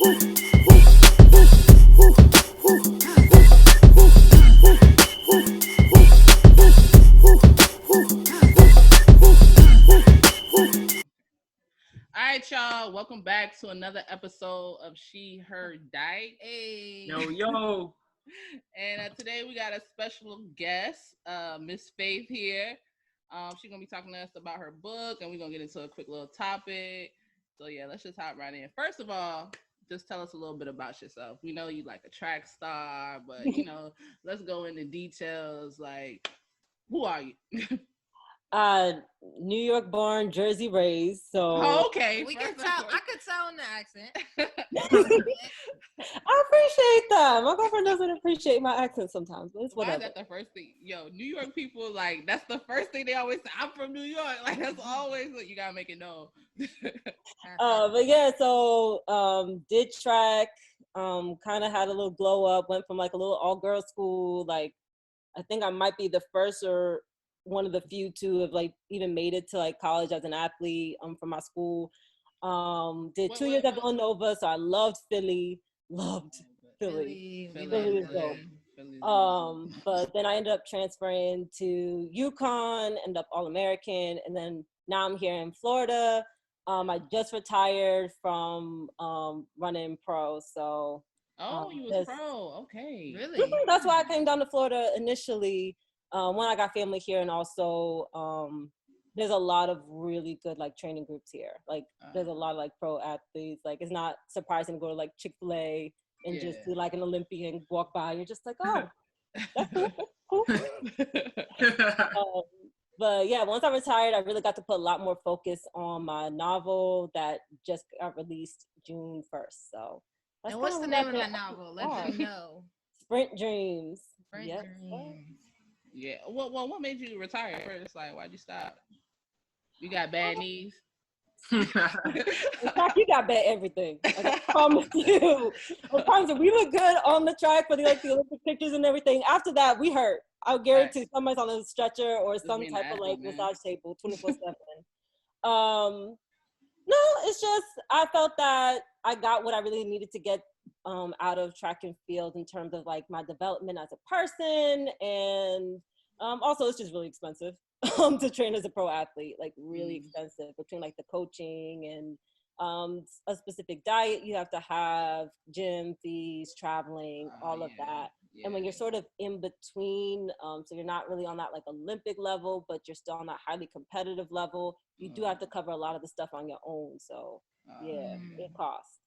All right, y'all. Welcome back to another episode of She, Her, Dyke. Hey. Yo. And today we got a special guest, Miss Faith here. She's gonna be talking to us about her book, and we're gonna get into a quick little topic. So yeah, let's just hop right in. First of all, just tell us a little bit about yourself. We know you like a track star, but let's go into details. Like, who are you? New York born, Jersey raised. So okay, We can tell. I could tell in the accent. I appreciate that. My girlfriend doesn't appreciate my accent sometimes, but it's Why whatever. is that the first thing? Yo, New York people, like, that's the first thing they always say. I'm from New York. Like, that's always what you gotta make it known. But yeah, so did track, kind of had a little glow up, went from like a little all girls school. Like, I think I might be the first or one of the few to have like even made it to like college as an athlete from my school. Did 2 years at Villanova, so I loved Philly. Loved Philly. Philly is dope. But then I ended up transferring to UConn, ended up All-American, and then now I'm here in Florida. I just retired from running pro, so. You was pro, okay. Really? That's why I came down to Florida initially. When I got family here, and also there's a lot of really good like training groups here. Like there's a lot of like pro athletes. Like it's not surprising to go to like Chick-fil-A and just see like an Olympian walk by. You're just like, oh, that's cool. But yeah, once I retired, I really got to put a lot more focus on my novel that just got released June 1st. So. And what's the name of that novel? Let them know. Sprint Dreams. Sprint Dreams. Yeah. Well, what made you retire first? Like, why'd you stop? You got bad knees? In fact, you got bad everything. Like, I promise you. I promise you, we look good on the track for the Olympic pictures and everything. After that, we hurt. I'll guarantee somebody's on a stretcher or some type of like massage table 24/7. No, it's just I felt that I got what I really needed to get out of track and field in terms of like my development as a person, and also it's just really expensive to train as a pro athlete, like really expensive between like the coaching and a specific diet you have to have, gym fees, traveling, all of that. Yeah. And when you're sort of in between, so you're not really on that like Olympic level, but you're still on that highly competitive level, you do have to cover a lot of the stuff on your own. So yeah, it costs.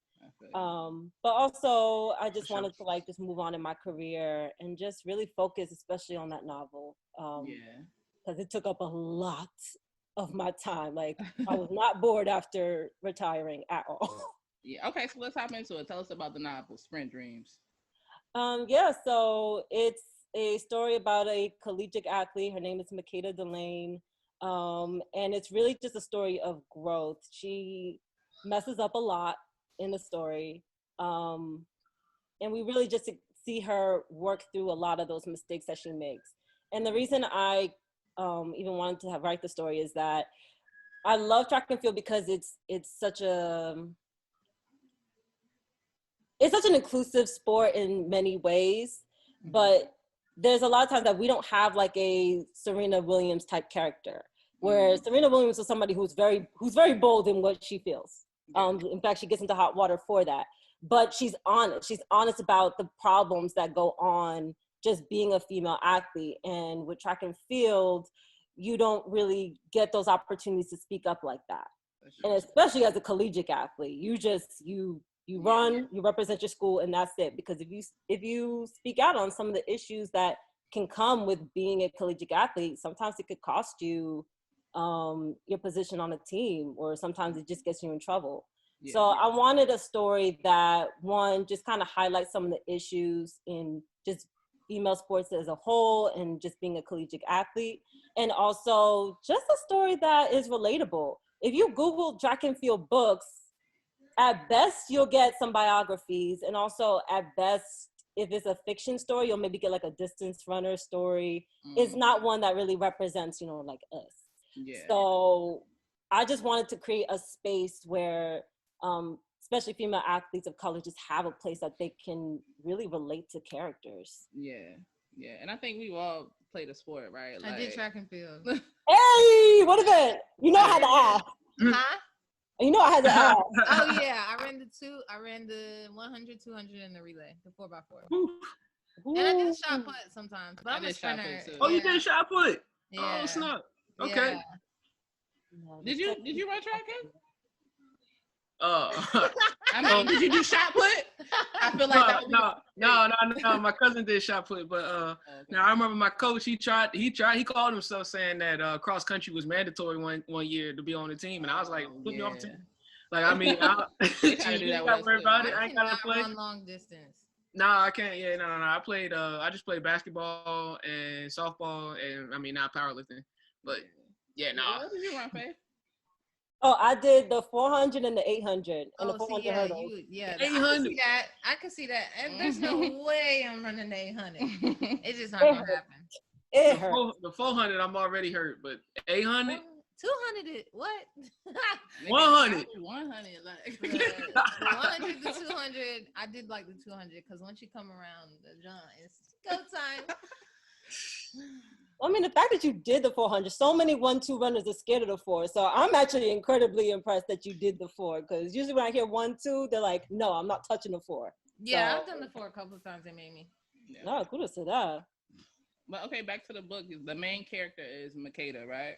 But also I just wanted to like just move on in my career and just really focus, especially on that novel. Because it took up a lot of my time. Like I was not bored after retiring at all. Yeah. Okay. So let's hop into it. Tell us about the novel, Sprint Dreams. Yeah. So it's a story about a collegiate athlete. Her name is Makeda Delane. And it's really just a story of growth. She messes up a lot in the story. And we really just see her work through a lot of those mistakes that she makes. And the reason I even wanted to write the story is that I love track and field because it's such an inclusive sport in many ways, but there's a lot of times that we don't have like a Serena Williams type character, where Serena Williams is somebody who's very bold in what she feels. In fact, she gets into hot water for that, but she's honest. She's honest about the problems that go on just being a female athlete. And with track and field, you don't really get those opportunities to speak up like that. And especially as a collegiate athlete, you run, you represent your school, and that's it. Because if you speak out on some of the issues that can come with being a collegiate athlete, sometimes it could cost you your position on a team, or sometimes it just gets you in trouble. So I wanted a story that, one, just kind of highlights some of the issues in just female sports as a whole and just being a collegiate athlete, and also just a story that is relatable. If you Google track and field books, at best you'll get some biographies, and also at best, if it's a fiction story, you'll maybe get like a distance runner story. It's not one that really represents, like us. So I just wanted to create a space where especially female athletes of color, just have a place that they can really relate to characters. Yeah, yeah, and I think we've all played a sport, right? I did track and field. Hey, what event? You know I had to ask. Huh? You know I had to ask. Oh yeah, I ran the 100, 200, and the relay, the 4x4. Ooh. And I did shot put sometimes, but I'm a sprinter. Oh, you did shot put? Yeah. Oh, snap. Okay. Yeah. Did you run track? I mean, did you do shot put? I feel like that would be no. My cousin did shot put, but okay. now I remember my coach. He called himself saying that cross country was mandatory one year to be on the team, and I was like, put me on the team. Like, I mean, I ain't got to worry about it. I ain't got to play. Run long distance. No, I can't. Yeah, no. I just played basketball and softball, and I mean, not powerlifting. But yeah, no. What did you run, Faith? Oh, I did the 400 and the 800 and the 400 hurdles. 800. I can see that. And there's no way I'm running the 800. It's just not gonna happen. It hurts. The 400, I'm already hurt, but 800. 200 what? 100. 100, like. The 100 to 200, I did like the 200 because once you come around the jump, it's go time. I mean, the fact that you did the 400, so many 1-2 runners are scared of the 4. So I'm actually incredibly impressed that you did the 4, because usually when I hear 1-2, they're like, no, I'm not touching the 4. Yeah, so, I've done the 4 a couple of times. They made me. Yeah. No, kudos to that. But okay, back to the book. The main character is Makeda, right?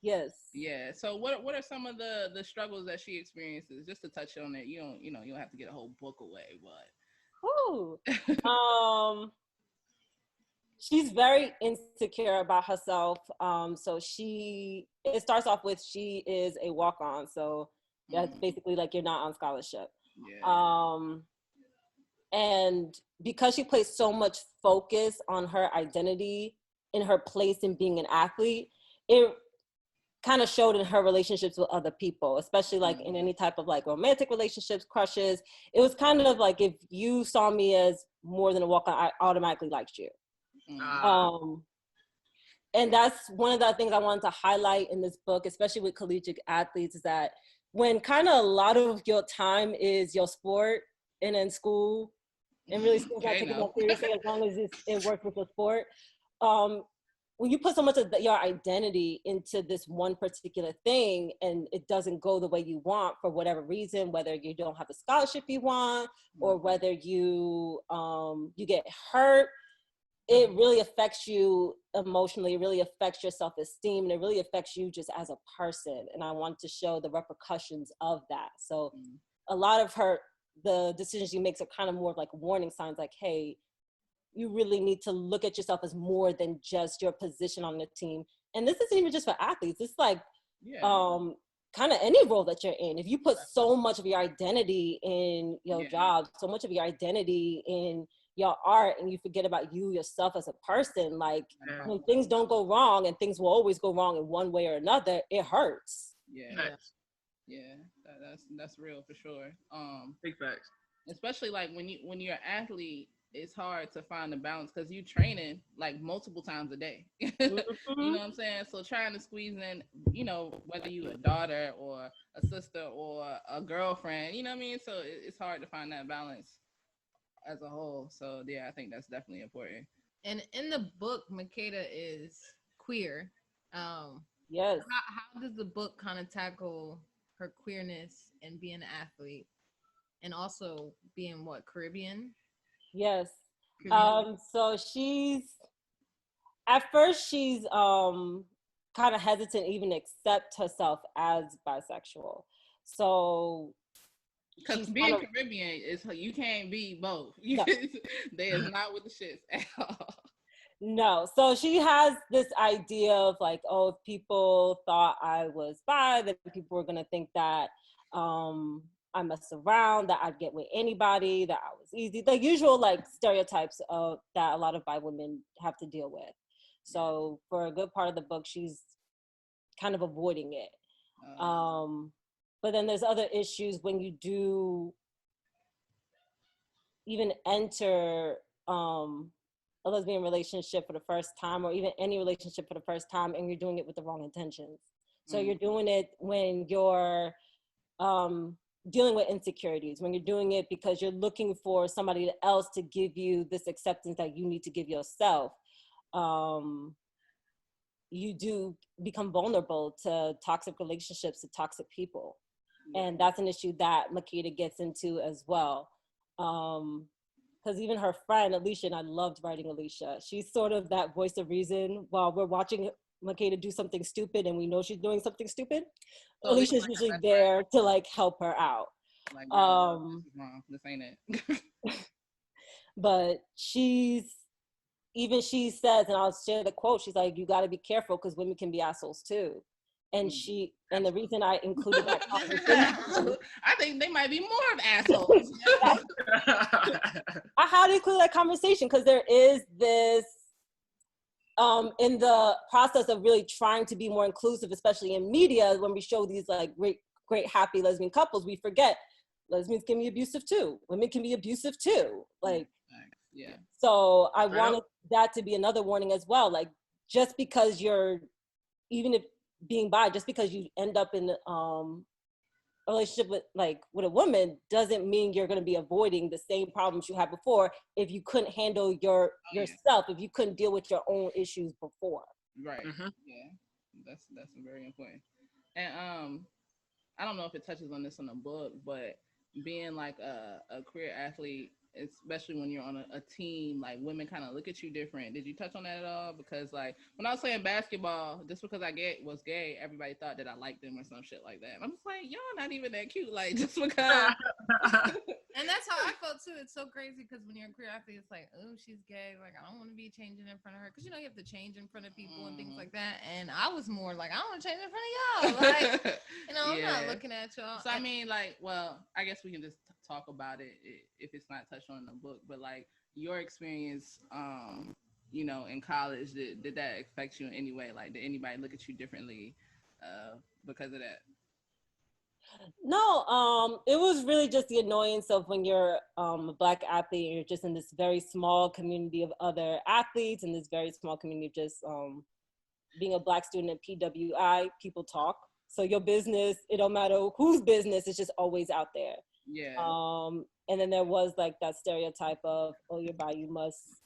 Yes. Yeah. So what are some of the struggles that she experiences? Just to touch on it, you don't have to get a whole book away, but. Ooh. She's very insecure about herself. So it starts off with she is a walk-on. So that's basically like you're not on scholarship. Yeah. And because she placed so much focus on her identity in her place in being an athlete, it kind of showed in her relationships with other people, especially like in any type of like romantic relationships, crushes. It was kind of like, if you saw me as more than a walk-on, I automatically liked you. And that's one of the things I wanted to highlight in this book, especially with collegiate athletes, is that when kind of a lot of your time is your sport and in school, and really school's not taking that seriously as long as it works with the sport. When you put so much of your identity into this one particular thing and it doesn't go the way you want for whatever reason, whether you don't have the scholarship you want or whether you get hurt, it really affects you emotionally, it really affects your self-esteem, and it really affects you just as a person. And I want to show the repercussions of that. So a lot of the decisions you make are kind of more like warning signs, like, hey, you really need to look at yourself as more than just your position on the team. And this isn't even just for athletes. It's like kind of any role that you're in. If you put so much of your identity in your job, so much of your identity in your art, and you forget about you yourself as a person, like when things don't go wrong, and things will always go wrong in one way or another, it hurts. That's real for sure. Big facts. Especially like when you're an athlete, it's hard to find the balance because you training like multiple times a day. You know what I'm saying? So trying to squeeze in, whether you a daughter or a sister or a girlfriend, you know what I mean? So it's hard to find that balance as a whole. So yeah, I think that's definitely important. And in the book, Makeda is queer. Yes. How does the book kind of tackle her queerness and being an athlete, and also being Caribbean? Yes. So she's at first she's kind of hesitant to even accept herself as bisexual. So because being Caribbean is, you can't be both. No. They is not with the shits at all. No. So she has this idea of like, oh, if people thought I was bi, then people were gonna think that I mess around, that I'd get with anybody, that I was easy, the usual like stereotypes of that a lot of bi women have to deal with. So for a good part of the book, she's kind of avoiding it. But then there's other issues when you do even enter a lesbian relationship for the first time, or even any relationship for the first time, and you're doing it with the wrong intentions. So you're doing it when you're dealing with insecurities, when you're doing it because you're looking for somebody else to give you this acceptance that you need to give yourself, you do become vulnerable to toxic relationships, to toxic people. And that's an issue that Makeda gets into as well. Because even her friend, Alicia, and I loved writing Alicia, she's sort of that voice of reason while we're watching Makeda do something stupid and we know she's doing something stupid. So Alicia's usually there to like help her out. Like, girl, this is wrong. This ain't it. But she says, and I'll share the quote, she's like, you got to be careful because women can be assholes too. And and the reason I included that conversation, I think they might be more of assholes. I had to include that conversation because there is this, in the process of really trying to be more inclusive, especially in media, when we show these like great happy lesbian couples, we forget lesbians can be abusive too. Women can be abusive too. Like, yeah. So I wanted that to be another warning as well. Like, just because you're, even if being bi, just because you end up in a relationship with a woman doesn't mean you're going to be avoiding the same problems you had before if you couldn't handle yourself, if you couldn't deal with your own issues before. Right. Mm-hmm. Yeah. That's very important. And I don't know if it touches on this in the book, but being like a career athlete, especially when you're on a team, like women kind of look at you different. Did you touch on that at all? Because like when I was playing basketball, just because I was gay, everybody thought that I liked them or some shit like that. And I'm just like, y'all not even that cute. Like just because. And that's how I felt too. It's so crazy because when you're a career athlete, it's like, oh, she's gay. Like I don't want to be changing in front of her because you know you have to change in front of people and things like that. And I was more like, I don't want to change in front of y'all. Like, you know, I'm not looking at y'all. So I mean, like, well, I guess we can just talk about it if it's not touched on in the book. But like your experience, you know, in college, did that affect you in any way? Like, did anybody look at you differently because of that? No, it was really just the annoyance of when you're a Black athlete and you're just in this very small community of other athletes and this very small community of just being a Black student at PWI, people talk. So your business, it don't matter whose business, it's just always out there. Yeah. And then there was like that stereotype of, oh, you're bi, you must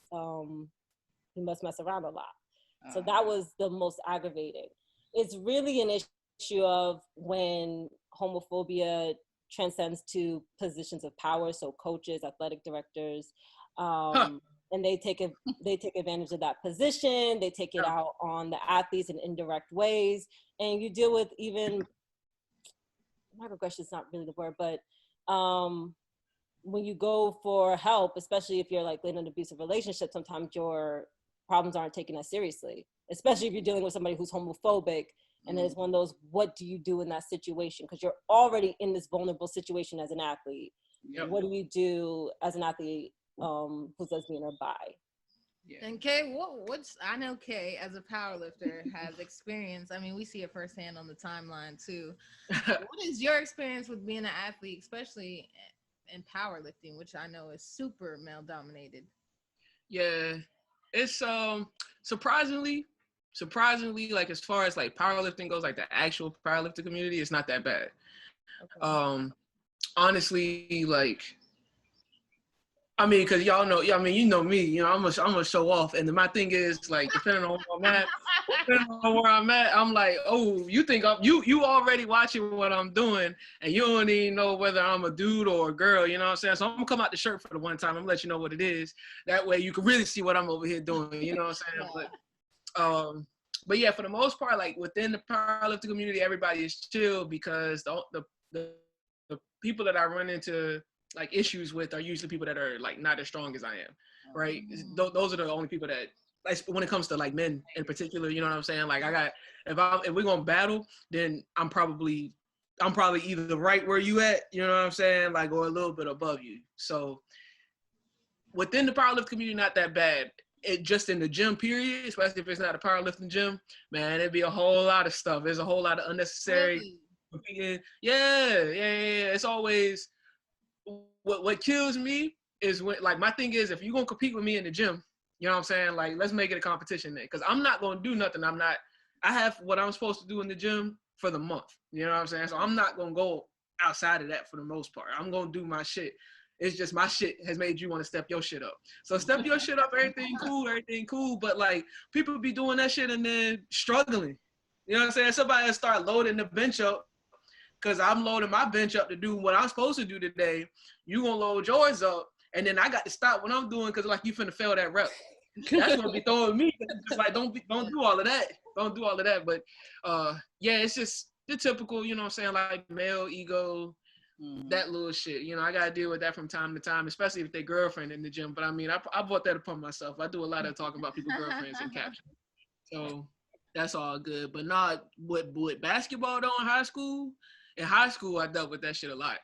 mess around a lot. So that was the most aggravating. It's really an issue of when homophobia transcends to positions of power, so coaches, athletic directors, and they take advantage of that position. They take it out on the athletes in indirect ways, and you deal with even microaggression is not really the word, but when you go for help, especially if you're like in an abusive relationship, sometimes your problems aren't taken as seriously, especially if you're dealing with somebody who's homophobic. And then it's one of those, what do you do in that situation? Because you're already in this vulnerable situation as an athlete. Yep. What do you do as an athlete who's lesbian or bi? Yeah. And Kay, I know Kay as a powerlifter has experience. I mean, we see it firsthand on the timeline too. What is your experience with being an athlete, especially in powerlifting, which I know is super male dominated? Yeah, it's surprisingly, like as far as like powerlifting goes, like the actual powerlifting community, it's not that bad. Okay. Honestly, like, I mean, cause y'all know, I mean, you know me, you know, I'm gonna show off. And my thing is like, depending on where I'm at, I'm like, oh, you think you already watching what I'm doing and you don't even know whether I'm a dude or a girl, you know what I'm saying? So I'm gonna come out the shirt for the one time. I'm gonna let you know what it is. That way you can really see what I'm over here doing, you know what I'm saying? Yeah. But yeah, for the most part, like within the powerlifting community, everybody is chill because the people that I run into like issues with are usually people that are like not as strong as I am, right? Those are the only people that, like, when it comes to like men in particular, you know what I'm saying? Like if we're gonna battle, then I'm probably either right where you at, you know what I'm saying? Like, or a little bit above you. So within the powerlifting community, not that bad. It just in the gym period, especially if it's not a powerlifting gym, man, it'd be a whole lot of stuff. There's a whole lot of unnecessary competing. Yeah. It's always what kills me is when, like, my thing is, if you're gonna compete with me in the gym, you know what I'm saying? Like, let's make it a competition then, because I'm not gonna do nothing. I have what I'm supposed to do in the gym for the month. You know what I'm saying? So I'm not gonna go outside of that for the most part. I'm gonna do my shit. It's just my shit has made you want to step your shit up. So step your shit up, everything cool. But like people be doing that shit and then struggling. You know what I'm saying? Somebody will start loading the bench up because I'm loading my bench up to do what I'm supposed to do today. You gonna load yours up, and then I got to stop what I'm doing because like you finna fail that rep. That's gonna be throwing me. It's like don't do all of that. Don't do all of that. But yeah, it's just the typical, you know what I'm saying, like male ego. That little shit, you know, I gotta deal with that from time to time, especially if they girlfriend in the gym. But I mean, I brought that upon myself. I do a lot of talking about people's girlfriends in captions, so that's all good. But not with basketball though. In high school, I dealt with that shit a lot.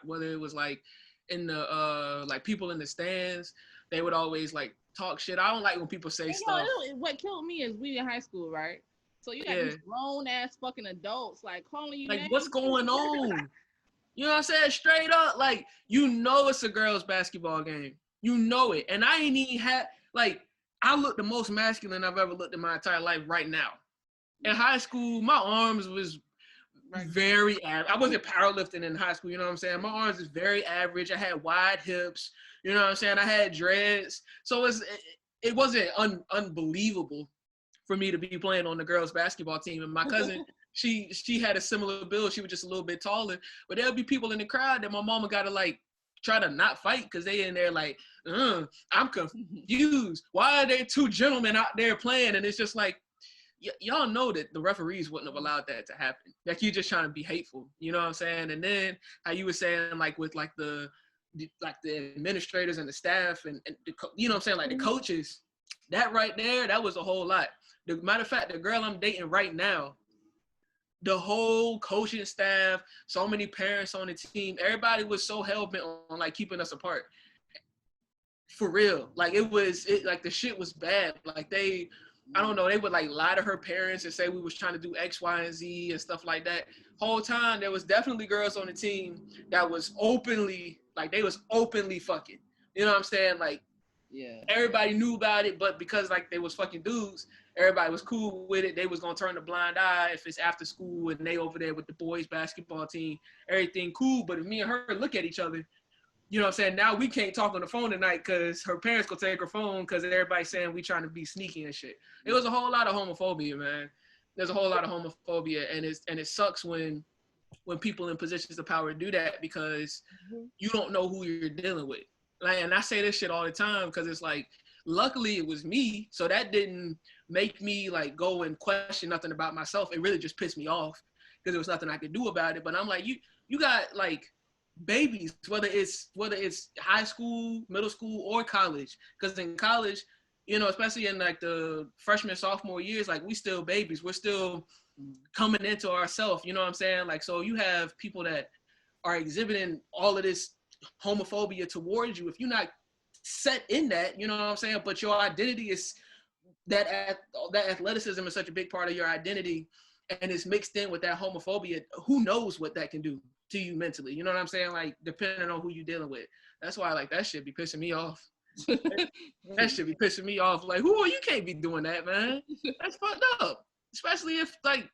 Whether it was like in the like people in the stands, they would always like talk shit. I don't like when people say stuff. What killed me is we in high school, right? So you got these grown ass fucking adults like calling you. Like, names. What's going on? You know what I'm saying? Straight up, like, you know it's a girls' basketball game. You know it. And I ain't even had, like, I look the most masculine I've ever looked in my entire life right now. In high school, my arms was very average. I wasn't powerlifting in high school, you know what I'm saying? My arms is very average. I had wide hips, you know what I'm saying? I had dreads. So it wasn't unbelievable for me to be playing on the girls' basketball team. And my cousin, she had a similar build. She was just a little bit taller. But there'll be people in the crowd that my mama got to, like, try to not fight because they in there like, I'm confused. Why are there two gentlemen out there playing? And it's just like, y'all know that the referees wouldn't have allowed that to happen. Like, you're just trying to be hateful. You know what I'm saying? And then how you were saying, like, with, like, the administrators and the staff and the, you know what I'm saying, like, the coaches, that right there, that was a whole lot. The matter of fact, the girl I'm dating right now, the whole coaching staff, so many parents on the team, everybody was so hell-bent on like keeping us apart. For real. Like like the shit was bad. Like I don't know, they would like lie to her parents and say we was trying to do X, Y, and Z and stuff like that. Whole time there was definitely girls on the team that was openly, like they was openly fucking. You know what I'm saying? Like, yeah, everybody knew about it, but because like they was fucking dudes, everybody was cool with it. They was gonna turn the blind eye if it's after school and they over there with the boys basketball team, everything cool. But if me and her look at each other, you know what I'm saying, now we can't talk on the phone tonight because her parents gonna take her phone because everybody's saying we trying to be sneaky and shit. It was a whole lot of homophobia, man. There's a whole lot of homophobia, and it sucks when people in positions of power do that because you don't know who you're dealing with. Like, and I say this shit all the time because it's like, luckily it was me, so that didn't make me like go and question nothing about myself. It really just pissed me off because there was nothing I could do about it. But I'm like, you got like babies, whether it's high school, middle school, or college. Because in college, you know, especially in like the freshman, sophomore years, like we still babies. We're still coming into ourselves, you know what I'm saying? Like, so you have people that are exhibiting all of this homophobia towards you. If you're not set in that, you know what I'm saying, but your identity is that athleticism is such a big part of your identity, and it's mixed in with that homophobia, who knows what that can do to you mentally, you know what I'm saying? Like, depending on who you're dealing with. That's why, like, that shit be pissing me off. That shit be pissing me off. Like, you can't be doing that, man. That's fucked up. Especially if, like,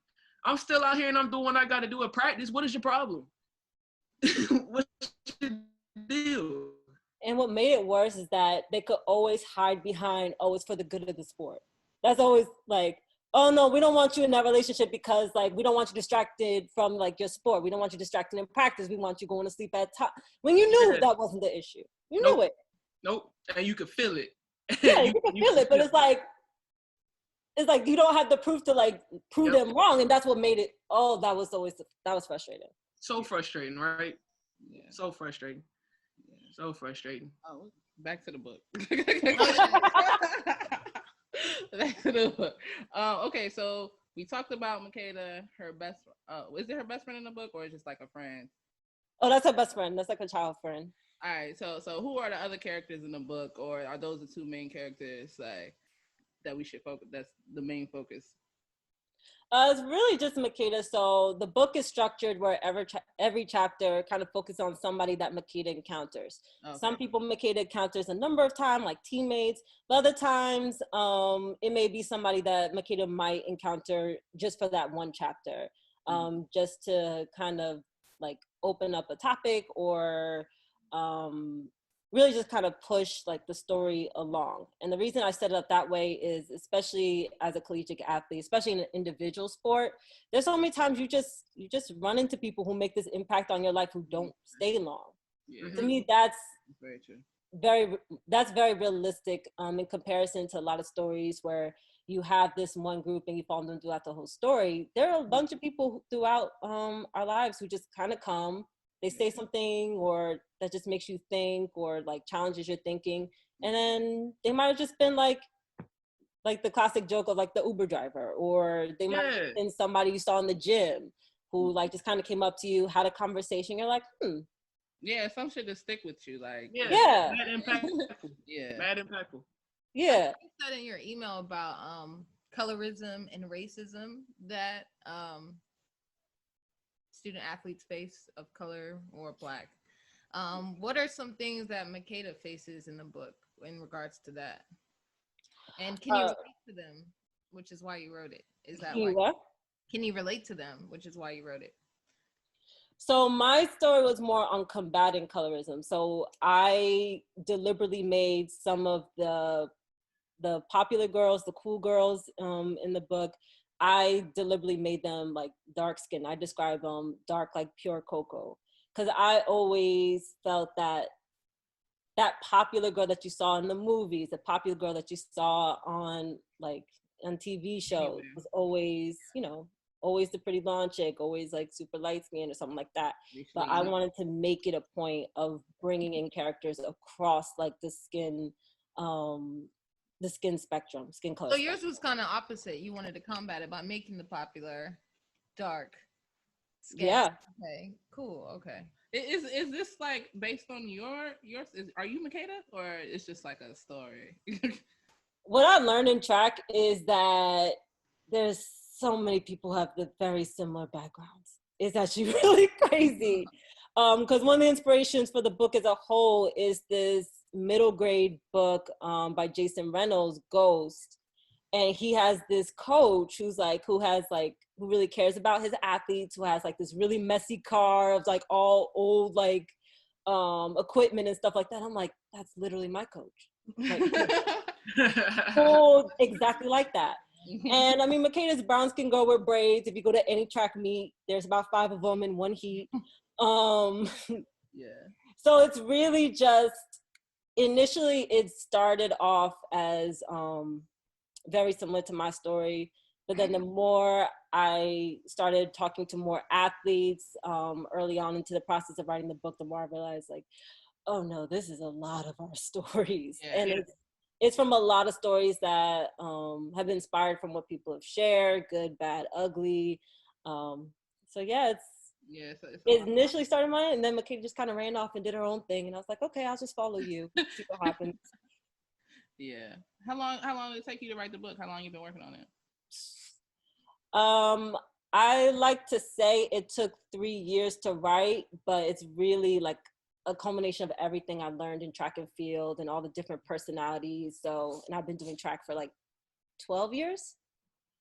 I'm still out here and I'm doing what I got to do at practice. What is your problem? What's your deal? And what made it worse is that they could always hide behind, oh, it's for the good of the sport. That's always like, oh, no, we don't want you in that relationship because, like, we don't want you distracted from, like, your sport. We don't want you distracted in practice. We want you going to sleep at time. When you knew that wasn't the issue. You knew it. Nope. And you could feel it. Yeah, you can feel it, but it's like you don't have the proof to, like, prove them wrong. And that's what made it, that was frustrating. So frustrating, right? Yeah. So frustrating. So frustrating. Oh, back to the book. Back to the book. Okay, so we talked about Makeda, her best. Is it her best friend in the book, or is it just like a friend? Oh, that's her best friend. That's like a child friend. All right. So who are the other characters in the book, or are those the two main characters that we should focus? That's the main focus. It's really just Makeda. So the book is structured where every chapter kind of focuses on somebody that Makeda encounters. Okay. Some people Makeda encounters a number of times, like teammates, but other times it may be somebody that Makeda might encounter just for that one chapter. just to kind of like open up a topic or really just kind of push like the story along. And the reason I set it up that way is, especially as a collegiate athlete, especially in an individual sport, there's so many times you just run into people who make this impact on your life who don't stay long. Yeah. To me, that's very true. That's very realistic in comparison to a lot of stories where you have this one group and you follow them throughout the whole story. There are a bunch of people throughout our lives who just kind of come, they say something or that just makes you think or like challenges your thinking. And then they might have just been like the classic joke of like the Uber driver, or they might have been somebody you saw in the gym who like just kind of came up to you, had a conversation. You're like, Yeah, some shit to stick with you. Like, yeah. Mad impactful. Yeah. Mad impactful. Yeah. You said in your email about colorism and racism that student athletes face of color or Black. What are some things that Makeda faces in the book in regards to that? And can you relate to them, which is why you wrote it? Is that why? What? Can you relate to them, which is why you wrote it? So my story was more on combating colorism. So I deliberately made some of the popular girls, the cool girls in the book, I deliberately made them like dark skin. I describe them dark like pure cocoa. Because I always felt that popular girl that you saw in the movies, the popular girl that you saw on TV shows was always, always the pretty blonde chick, always like super light skin or something like that. But I wanted to make it a point of bringing in characters across like the skin spectrum, skin color. So yours was kind of opposite. You wanted to combat it by making the popular dark skin. Yeah. Okay. Cool. Okay. Is this like based on yours? Are you Makeda, or it's just like a story? What I learned in track is that there's so many who have the very similar backgrounds. It's actually really crazy. Because one of the inspirations for the book as a whole is this middle grade book by Jason Reynolds, Ghost. And he has this coach who really cares about his athletes, who has like this really messy car of like all old like equipment and stuff like that. I'm like, that's literally my coach. Like, exactly like that. And I mean, Makeda's brown skin girl with braids. If you go to any track meet, there's about 5 of them in one heat. Yeah. So it's really just, initially it started off as very similar to my story, but then the more I started talking to more athletes early on into the process of writing the book, the more I realized like, oh no, this is a lot of our stories. Yeah. And it's from a lot of stories that have been inspired from what people have shared, good, bad, ugly. So yeah, it initially started mine, and then Makeda just kind of ran off and did her own thing, and I was like, okay, I'll just follow you, see what happens. Yeah. How long did it take you to write the book? How long you been working on it? I like to say it took 3 years to write, but it's really like a culmination of everything I learned in track and field and all the different personalities. So, and I've been doing track for like 12 years.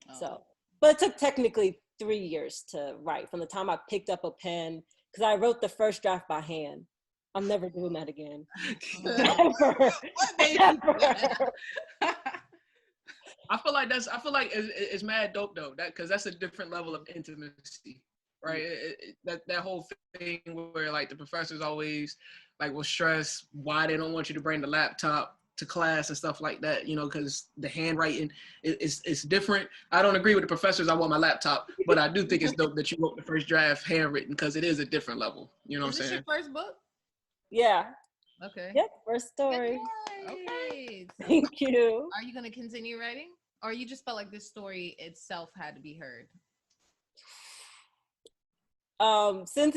Oh. So, but it took technically 3 years to write from the time I picked up a pen, because I wrote the first draft by hand. I'm never doing that again. Ever. I feel like it's mad dope though, because that's a different level of intimacy, right? That whole thing where like the professors always like will stress why they don't want you to bring the laptop to class and stuff like that, because the handwriting is different. I don't agree with the professors. I want my laptop, but I do think it's dope that you wrote the first draft handwritten, because it is a different level. You know what I'm saying? Is this your first book? Yeah. Okay. Yep. First story. Okay. Thank you. Are you going to continue writing, or you just felt like this story itself had to be heard? Since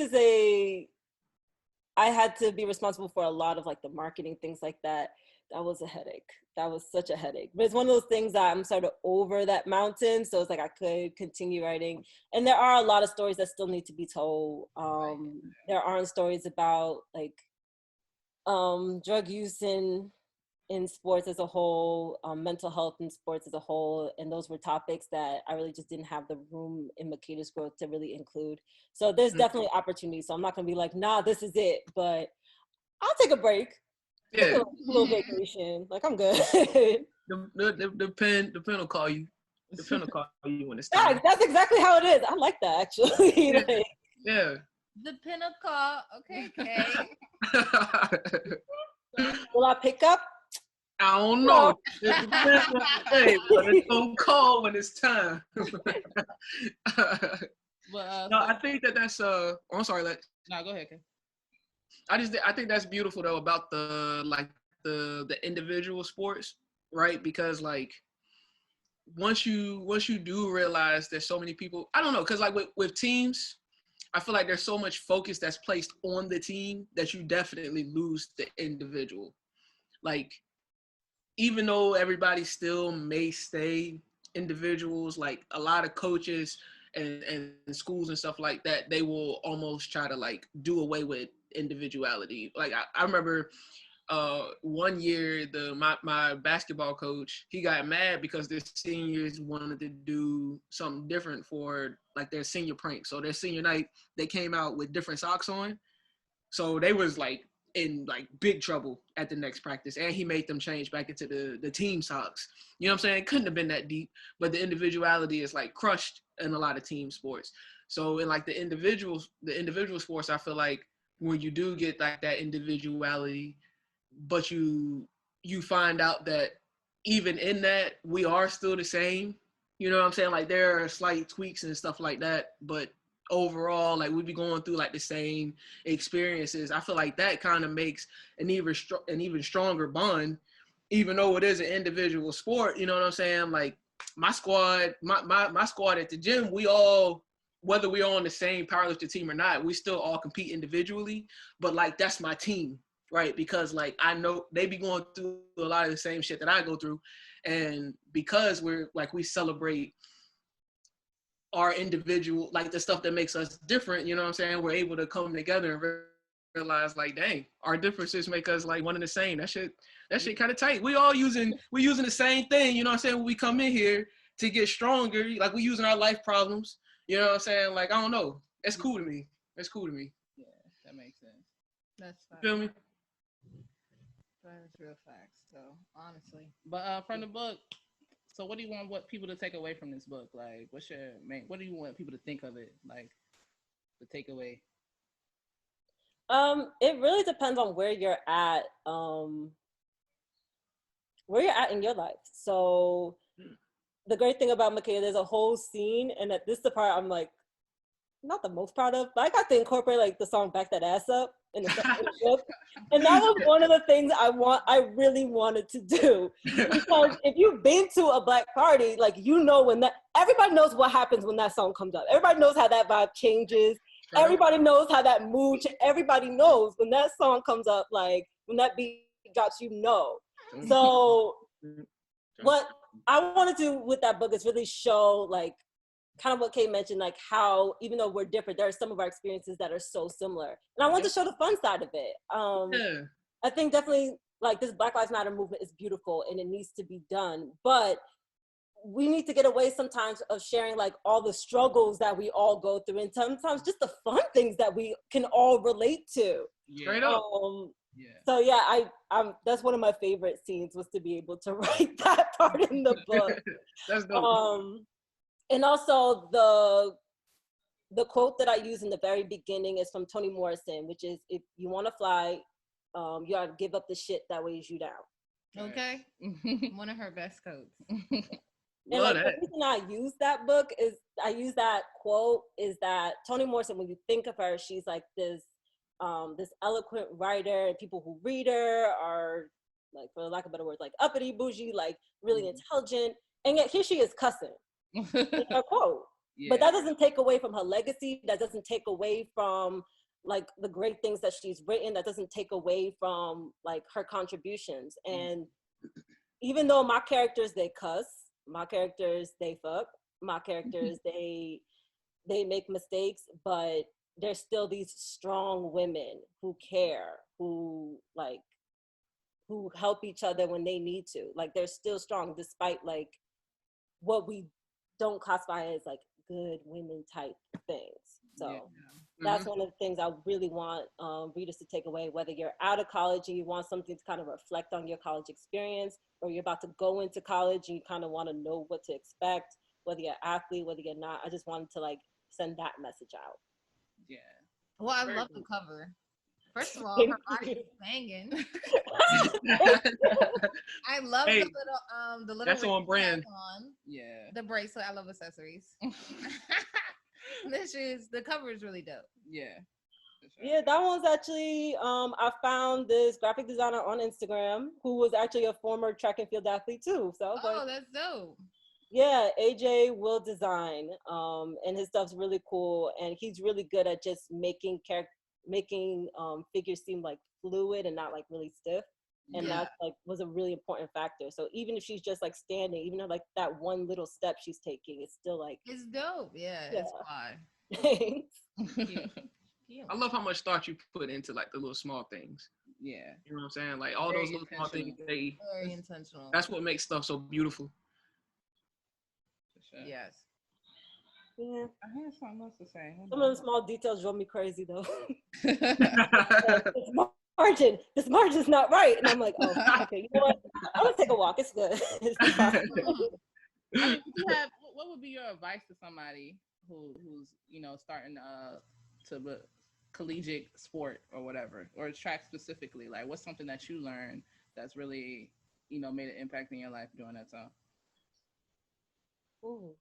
I had to be responsible for a lot of like the marketing, things like that. That was a headache. That was such a headache. But it's one of those things that I'm sort of over that mountain. So it's like I could continue writing. And there are a lot of stories that still need to be told. There aren't stories about like drug use in in sports as a whole, mental health in sports as a whole, and those were topics that I really just didn't have the room in Makeda's growth to really include. So there's definitely opportunities. So I'm not gonna be like, nah, this is it, but I'll take a break. Yeah, a little vacation. Like, I'm good. the pen will call you. The pen will call you when it's time. Yeah, that's exactly how it is. I like that, actually. Yeah. Like, Yeah. The pinnacle. Okay, Kay. will I pick up? I don't know. It depends on the day, but it's gonna call when it's time. No, I think that's oh, I'm sorry, Lex. No, go ahead, Kay. I think that's beautiful though about the individual sports, right? Because like once you do realize there's so many people, I don't know, because like with teams, I feel like there's so much focus that's placed on the team that you definitely lose the individual. Like, even though everybody still may stay individuals, like a lot of coaches and schools and stuff like that, they will almost try to like do away with individuality. Like I remember one year my basketball coach, he got mad because their seniors wanted to do something different for like their senior prank. So their senior night, they came out with different socks on. So they was like in like big trouble at the next practice, and he made them change back into the team socks. You know what I'm saying? It couldn't have been that deep, but the individuality is like crushed in a lot of team sports. So in like the individual sports, I feel like when you do get like that individuality, but you find out that even in that we are still the same. You know what I'm saying? Like there are slight tweaks and stuff like that, but overall, like we be going through like the same experiences. I feel like that kind of makes an even stronger bond, even though it is an individual sport. You know what I'm saying? Like my squad at the gym, we all, whether we're on the same powerlifting team or not, we still all compete individually. But like that's my team, right? Because like I know they be going through a lot of the same shit that I go through, and because we're like we celebrate our individual, like the stuff that makes us different, you know what I'm saying? We're able to come together and realize like, dang, our differences make us like one and the same. That shit kind of tight. We're using the same thing, you know what I'm saying? When we come in here to get stronger, like we're using our life problems, you know what I'm saying? Like, I don't know. It's cool to me. Yeah, that makes sense. That's fine. Feel me? That's real facts. So honestly, But from the book, so what do you want people to take away from this book? Like, what do you want people to think of it? Like, the takeaway? It really depends on where you're at in your life. So the great thing about Makeda, there's a whole scene, and that this is the part I'm like not the most proud of, but I got to incorporate like the song "Back That Ass Up" in the book, and that was one of the things I really wanted to do, because if you've been to a Black party, like you know when that everybody knows what happens when that song comes up. Everybody knows how that vibe changes. Everybody knows how that mood. Everybody knows when that song comes up, like when that beat drops, you know. So what I want to do with that book is really show like kind of what Kay mentioned, like how even though we're different, there are some of our experiences that are so similar. And I want to show the fun side of it. I think definitely like this Black Lives Matter movement is beautiful and it needs to be done, but we need to get away sometimes of sharing like all the struggles that we all go through, and sometimes just the fun things that we can all relate to. Straight up. So yeah, I'm that's one of my favorite scenes, was to be able to write that part in the book. That's dope. And also the quote that I use in the very beginning is from Toni Morrison, which is, if you want to fly, you gotta give up the shit that weighs you down. Okay. One of her best quotes. And like, the reason I use that book is, I use that quote is that Toni Morrison, when you think of her, she's like this eloquent writer, and people who read her are like, for lack of better words, like uppity, bougie, like really intelligent, and yet here she is cussing in her quote. But that doesn't take away from her legacy. That doesn't take away from like the great things that she's written. That doesn't take away from like her contributions. And even though my characters, they cuss, my characters, they fuck, my characters, they make mistakes, but there's still these strong women who care, who like who help each other when they need to. Like they're still strong despite like what we don't classify as like good women type things. So that's one of the things I really want readers to take away, whether you're out of college and you want something to kind of reflect on your college experience, or you're about to go into college and you kind of want to know what to expect, whether you're an athlete, whether you're not. I just wanted to like send that message out. Yeah. Well, I love the cover. First of all, her body is banging. I love the little that's on brand. Yeah. The bracelet. I love accessories. The cover is really dope. Yeah. Sure. Yeah, that one's actually I found this graphic designer on Instagram who was actually a former track and field athlete too. So that's dope. Yeah, AJ will design, and his stuff's really cool, and he's really good at just making figures seem like fluid and not like really stiff, and that like was a really important factor. So even if she's just like standing, even though like that one little step she's taking, it's still like it's dope. Yeah. It's fly. I love how much thought you put into like the little small things. Yeah, you know what I'm saying? Like all those little small things. Very intentional. That's what makes stuff so beautiful. Sure. Yes. Yeah. I had something else to say. Some of the small details drove me crazy though. This margin's not right. And I'm like, oh, okay, you know what? I'm gonna take a walk. It's good. It's what would be your advice to somebody who's starting to collegiate sport or whatever, or track specifically? Like, what's something that you learned that's really made an impact in your life during that time? Ooh.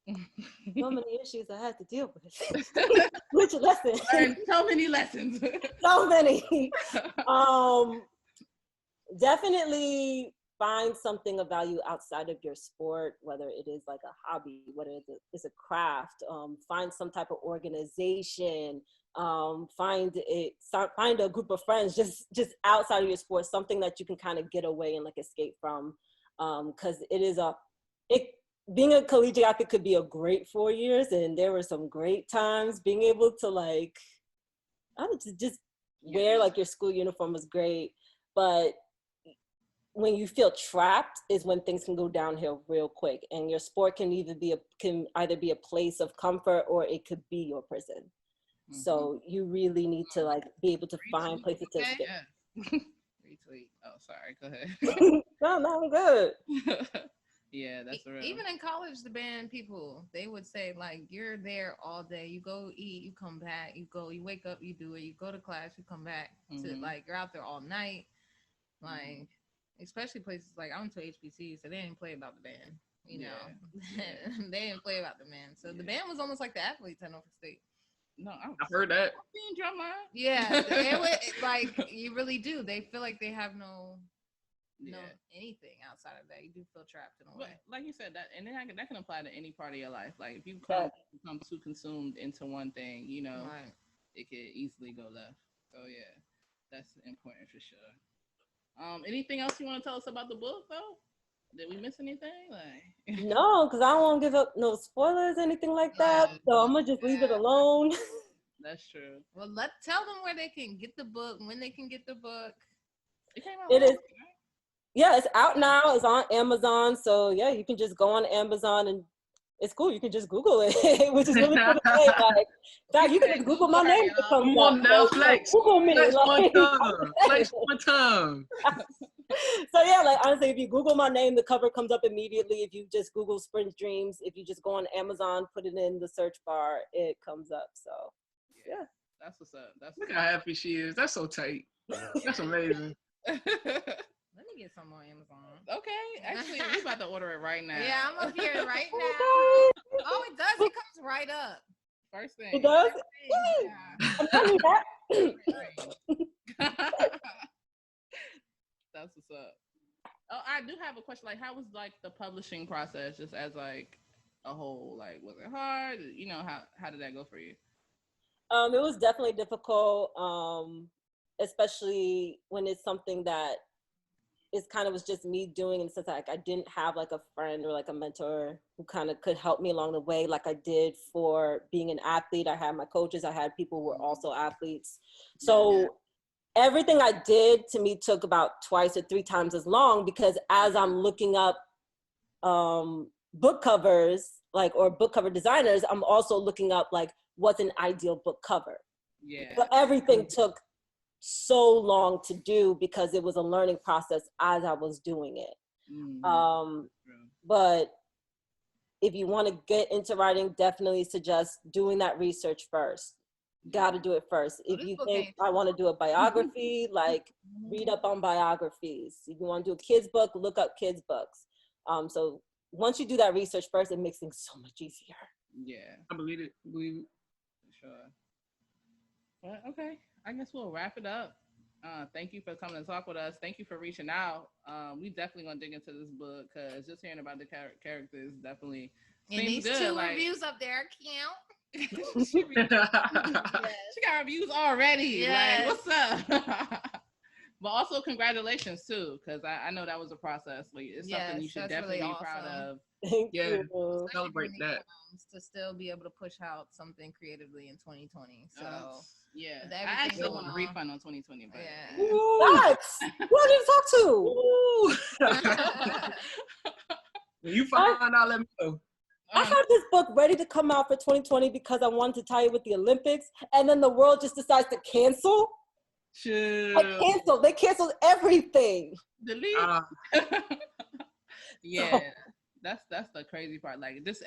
So many issues I had to deal with. Which lesson? So many lessons. So many. Definitely find something of value outside of your sport, whether it is like a hobby, whether it's a craft. Find some type of organization. Find a group of friends just outside of your sport, something that you can kind of get away and like escape from. Because being a collegiate athlete could be a great 4 years, and there were some great times. Being able to like, I would just wear like your school uniform was great, but when you feel trapped is when things can go downhill real quick, and your sport can either be a place of comfort or it could be your prison. Mm-hmm. So you really need to like be able to find places to escape. Yeah. Retweet. Oh, sorry. Go ahead. No, I'm good. Yeah, that's real. Even in college, the band people, they would say like, you're there all day. You go eat, you come back. You wake up, you do it. You go to class, you come back. To like, you're out there all night. Like, especially places like, I went to HBC, so they didn't play about the band. You know, they didn't play about the band. So the band was almost like the athletes at Norfolk State. No, I've heard that. Yeah, like you really do. They feel like they have no anything outside of that. You do feel trapped in a way. Like you said, that that can apply to any part of your life. Like if you become too consumed into one thing, it could easily go left. So yeah, that's important for sure. Anything else you want to tell us about the book though? Did we miss anything? Like no, because I don't want to give up no spoilers, anything like that. So I'm gonna just leave it alone. That's true. Well, tell them where they can get the book, when they can get the book. It is. Yeah, it's out now. It's on Amazon. So yeah, you can just go on Amazon and it's cool. You can just Google it, which is really cool to say. Like, Doc, you can just Google my name. Come on now, flex. Google me. Flex one time. Flex one time. So yeah, like honestly, if you Google my name, the cover comes up immediately. If you just Google Sprint Dreams, if you just go on Amazon, put it in the search bar, it comes up. So yeah. That's what's up. Look how happy she is. That's so tight. That's amazing. Let me get some on Amazon. Okay. Actually, we're about to order it right now. Yeah, I'm up here right now. Oh, it does. It comes right up. First thing. It does? Yeah. I'm telling you that. That's what's up. Oh, I do have a question. Like, how was like the publishing process, just as like a whole? Like, was it hard? How did that go for you? It was definitely difficult, especially when it's something that is kind of was just me doing, in the sense like I didn't have like a friend or like a mentor who kind of could help me along the way, like I did for being an athlete. I had my coaches. I had people who were also athletes. So everything I did to me took about 2 or 3 times as long, because as I'm looking up book covers, like, or book cover designers, I'm also looking up like what's an ideal book cover. Yeah. But everything took so long to do because it was a learning process as I was doing it. But if you want to get into writing, definitely suggest doing that research first. Got to do it first. If you think I want to do a biography, like read up on biographies. If you want to do a kid's book, look up kids' books. So once you do that research first, it makes things so much easier. Yeah, I believe it. Believe it. Sure. Well, okay. I guess we'll wrap it up. Thank you for coming to talk with us. Thank you for reaching out. We definitely gonna dig into this book because just hearing about the characters definitely seems good. And these 2 reviews up there count. She got reviews already. Yes. Like, what's up? But also congratulations too, because I know that was a process. Like, it's something you should definitely be proud of. Thank you. Especially Celebrate that. To still be able to push out something creatively in 2020. So yeah, I actually want a refund on 2020. But yeah. What? Who did you talk to? When you find out, let me know. I had this book ready to come out for 2020 because I wanted to tie it with the Olympics, and then the world just decides to cancel. They canceled everything. Delete. Yeah, that's the crazy part. Like this,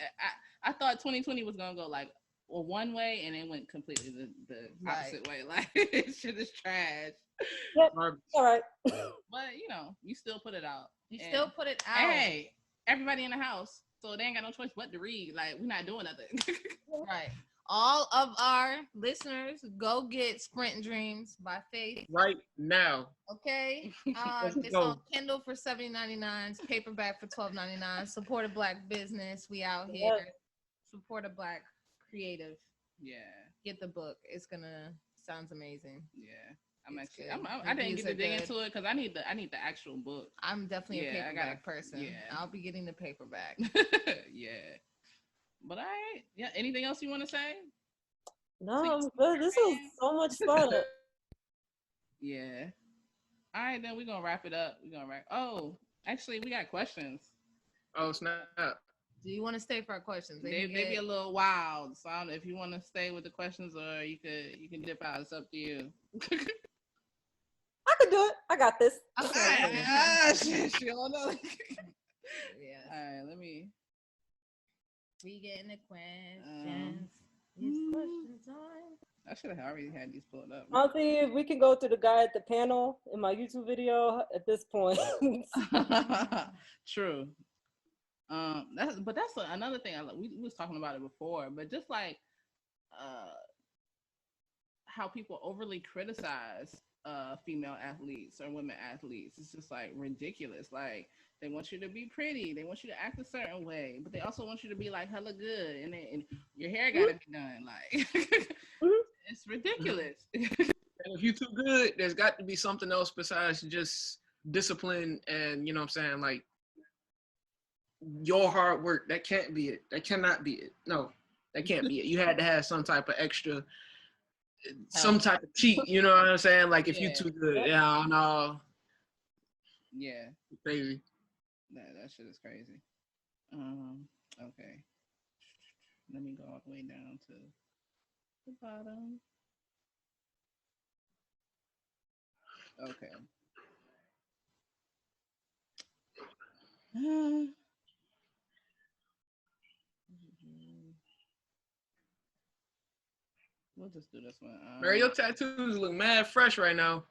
I thought 2020 was gonna go like one way, and it went completely the opposite way. Like shit is trash. Yep. All right. But you still put it out. Still put it out. Hey, everybody in the house, so they ain't got no choice but to read. Like, we're not doing nothing. Right. All of our listeners, go get Sprint Dreams by Faith right now. Okay. It's on Kindle for $70.99. It's paperback for $12.99. Support a Black business. We out here. Yep. Support a Black creative. Yeah. Get the book. It's gonna sounds amazing. Yeah. I didn't get to dig into it because I need the actual book. I'm definitely a paperback person. Yeah. I'll be getting the paperback. Yeah. But yeah. Anything else you want to say? No, I'm good. This was so much fun. Yeah. All right, then we're gonna wrap it up. Oh, actually, we got questions. Oh snap! Do you want to stay for our questions? They be a little wild, so I don't know if you want to stay with the questions or you can dip out. It's up to you. I could do it. I got this. Shit, she don't know. Yeah. All right, let me. We getting the questions. I should have already had these pulled up. I'll see if we can go through the guy at the panel in my YouTube video at this point. True. That's another thing. We was talking about it before, but just like how people overly criticize female athletes or women athletes, it's just like ridiculous. Like, they want you to be pretty, they want you to act a certain way, but they also want you to be like hella good, and your hair gotta be done. Like, it's ridiculous. And if you're too good, there's got to be something else besides just discipline and, you know what I'm saying, like your hard work. That can't be it. That cannot be it. No, that can't be it. You had to have some type of extra, some type of cheat. You know what I'm saying? Like, if you're too good, yeah, no. Yeah. Crazy. That shit is crazy. Okay. Let me go all the way down to the bottom. Okay. We'll just do this one. Mary, your tattoos look mad fresh right now.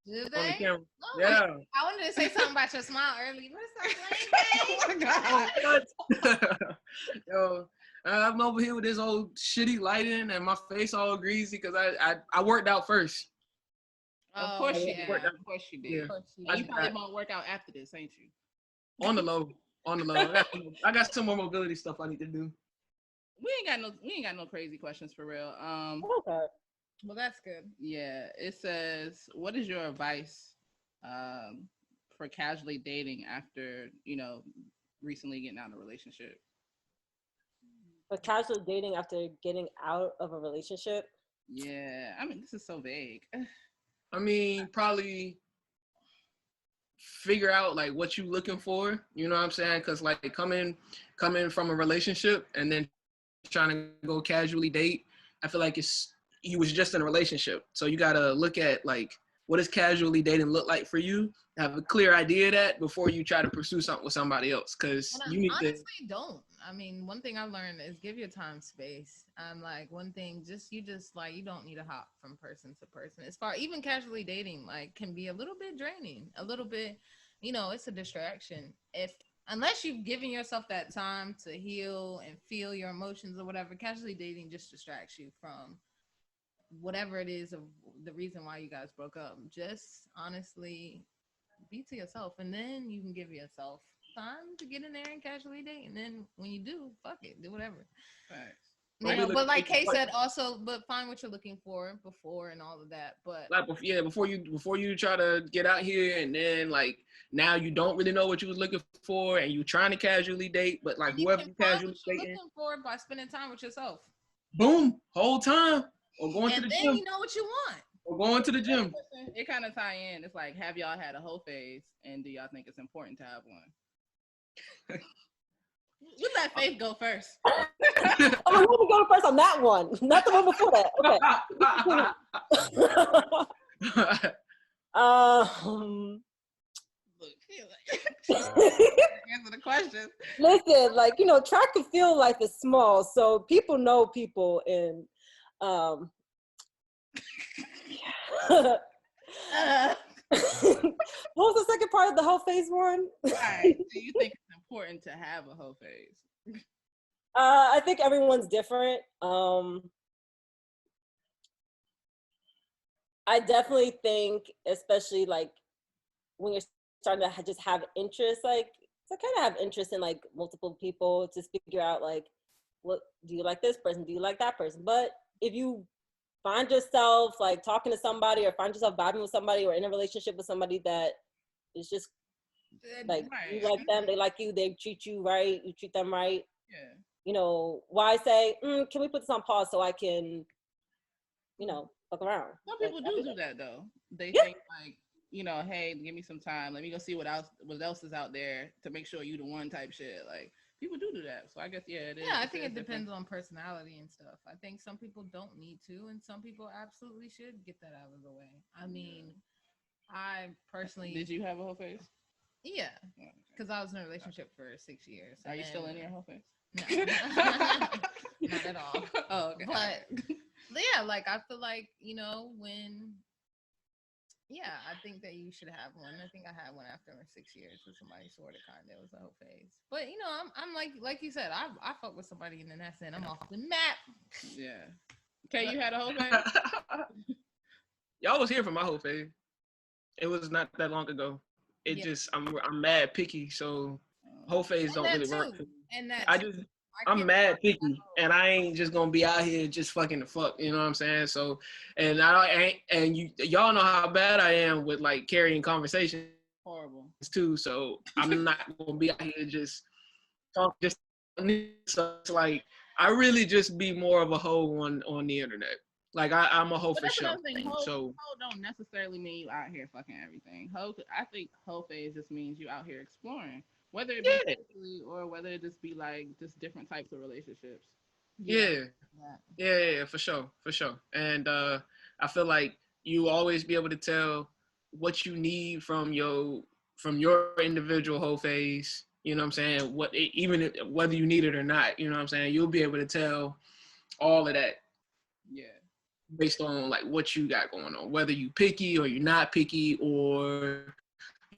Do On they? the camera. Oh, yeah. I wanted to say something about your smile earlier. Oh my God. Yo, I'm over here with this old shitty lighting and my face all greasy because I worked out first. Of course you did. Of course you did. Yeah. You probably won't work out after this, ain't you? On the low. I got some more mobility stuff I need to do. We ain't got no crazy questions for real. Okay. Well, that's good. Yeah, it says, what is your advice for casually dating after, recently getting out of a relationship? For casual dating after getting out of a relationship? Yeah, I mean, this is so vague. I mean, probably figure out like what you looking for. You know what I'm saying? Because like coming from a relationship and then trying to go casually date, I feel like you was just in a relationship, so you gotta look at like what does casually dating look like for you. Have a clear idea of that before you try to pursue something with somebody else, because you need honestly don't. I mean, one thing I learned is give your time space. Like one thing, you don't need to hop from person to person. As far even casually dating, like can be a little bit draining, a little bit, it's a distraction. Unless you've given yourself that time to heal and feel your emotions or whatever, casually dating just distracts you from whatever it is of the reason why you guys broke up. Just honestly be to yourself, and then you can give yourself time to get in there and casually date. And then when you do, fuck it, do whatever. Right. But like Kay said, also, but find what you're looking for before and all of that. But like, before you try to get out here, and then like now you don't really know what you was looking for, and you trying to casually date, but like whoever you casually dating, looking for by spending time with yourself. Boom, whole time, or going to the gym. You know what you want. Or going to the gym. It kind of tie in. It's like, have y'all had a whole phase, and do y'all think it's important to have one? You let Faith go first. I'm going to go first on that one, not the one before that. Okay. Answer the question. Listen, like, track and field life is small, so people know people, and what was the second part of the whole phase one? Right. Do you think it's important to have a whole phase? I think everyone's different. I definitely think, especially like when you're starting to just have interest, like to kind of have interest in like multiple people, to figure out like, what do you like this person? Do you like that person? But if you find yourself like talking to somebody, or find yourself vibing with somebody, or in a relationship with somebody that is just like, right, you like them, they like you, they treat you right, you treat them right. Yeah. Why say, can we put this on pause so I can, fuck around? Some people do that though. They think like, hey, give me some time. Let me go see what else is out there to make sure you the one type shit. Like people do that. So I guess, it is. Yeah, I think it depends on personality and stuff. I think some people don't need to, and some people absolutely should get that out of the way. I mean, I personally... Did you have a whole phase? Yeah, because I was in a relationship for 6 years. Are you still in your whole phase? No. Not at all. Oh, okay. But yeah, like I feel like, when... Yeah, I think that you should have one. I think I had one after 6 years with somebody sort of kind of. It was a whole phase. But I'm like you said, I fuck with somebody and then that's it. I'm off the map. Yeah. Okay, you had a whole phase? Y'all was here for my whole phase. It was not that long ago. I'm mad picky, so whole phase don't really work for me. And that I'm mad picky, and I ain't just gonna be out here just fucking the fuck, you know what I'm saying? So, and y'all know how bad I am with like carrying conversations. Horrible. Too, so I'm not gonna be out here just talk. So it's like I really just be more of a hoe on the internet. Like I'm a hoe for sure. Hoe don't necessarily mean you out here fucking everything. I think hoe phase just means you out here exploring. Whether it be sexually or whether it just be like just different types of relationships. Yeah, for sure. And I feel like you always be able to tell what you need from your individual whole phase. You know what I'm saying? Even whether you need it or not, you know what I'm saying? You'll be able to tell all of that. Yeah. Based on like what you got going on, whether you picky or you're not picky, or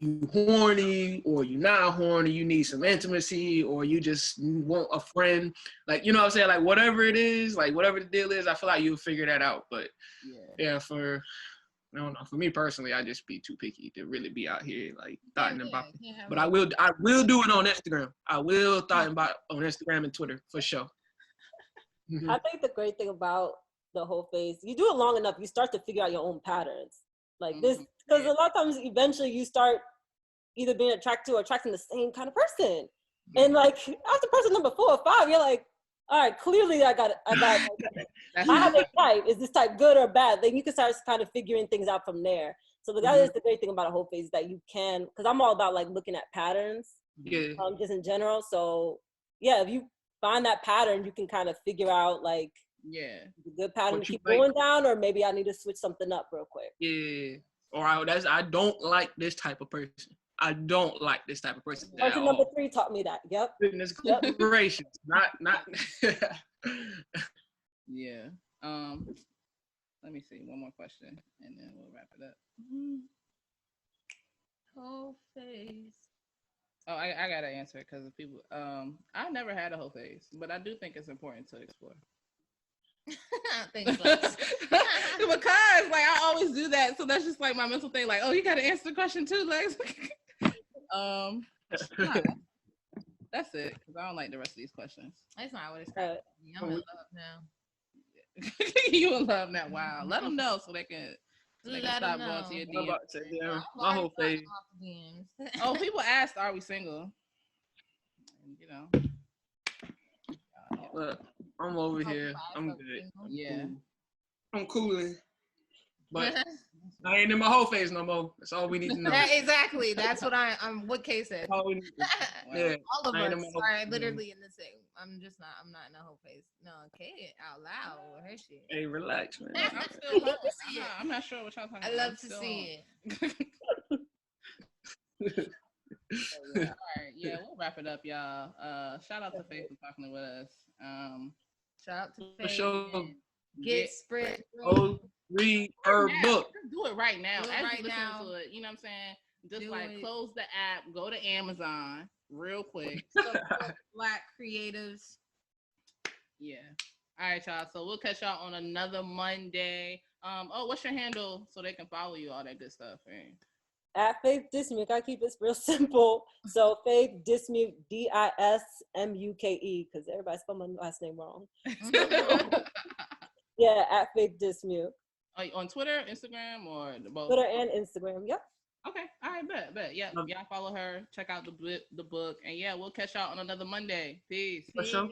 you horny or you not horny, you need some intimacy, or you just want a friend, like, you know what I'm saying, like whatever it is, like whatever the deal is, I feel like you'll figure that out. But I don't know, for me personally, I just be too picky to really be out here like thoughting about it. But I will do it on Instagram. I will thought about on Instagram and Twitter for sure. I think the great thing about the whole phase, you do it long enough, you start to figure out your own patterns. Like this, because a lot of times eventually you start either being attracted to or attracting the same kind of person. And like after person number 4 or 5, you're like, all right, clearly I got that How they type? Is this type good or bad? Then you can start kind of figuring things out from there. So that is the great thing about a whole face is that you can, because I'm all about like looking at patterns, just in general. So yeah, if you find that pattern, you can kind of figure out like, the good pattern to keep going down, or maybe I need to switch something up real quick. Yeah. Or I don't like this type of person. I don't like this type of person. Person number 3 taught me that. Yep. Goodness gracious. Not. Yeah. Let me see. One more question, and then we'll wrap it up. Whole face. Oh, I gotta answer it because people. I never had a whole face, but I do think it's important to explore. Thanks, Lex. Because like I always do that, so that's just like my mental thing. Like, oh, you gotta answer the question too, Lex. That's it. Because I don't like the rest of these questions. That's not what it's called. I'm in love now. You in love now? Wow. Let them know so they can stop going to your DMs. My whole face. Oh, people asked, "Are we single?" And, you know. Look, I'm over here. I'm good. Yeah. I'm cooling. But I ain't in my whole face no more. That's all we need to know. Exactly. That's what I'm what Kay said. All we need to know. All of us are literally in the same. I'm not in a whole face. No, Kay out loud with her shit. Hey, relax, man. I'm still hurt. I'm not sure what y'all talking about. I love to see it. All right, yeah, we'll wrap it up, y'all. Shout out to Faith for talking with us. Shout out to Faith. Show. Get spread. Read her book. Do it right now. Do it right now. To it, you know what I'm saying? Just Do like it. close the app, go to Amazon real quick. Black creatives. Yeah. All right, y'all. So we'll catch y'all on another Monday. What's your handle so they can follow you, all that good stuff? Right? At Faith Dismuke, I keep it real simple. So Faith Dismuke, Dismuke, because everybody spelled my last name wrong. Yeah, at Faith Dismuke. On Twitter, Instagram, or both? Twitter and Instagram. Yep. Okay. All right. Bet. Yeah. Y'all follow her. Check out the book, and yeah, we'll catch y'all on another Monday. Peace. For sure.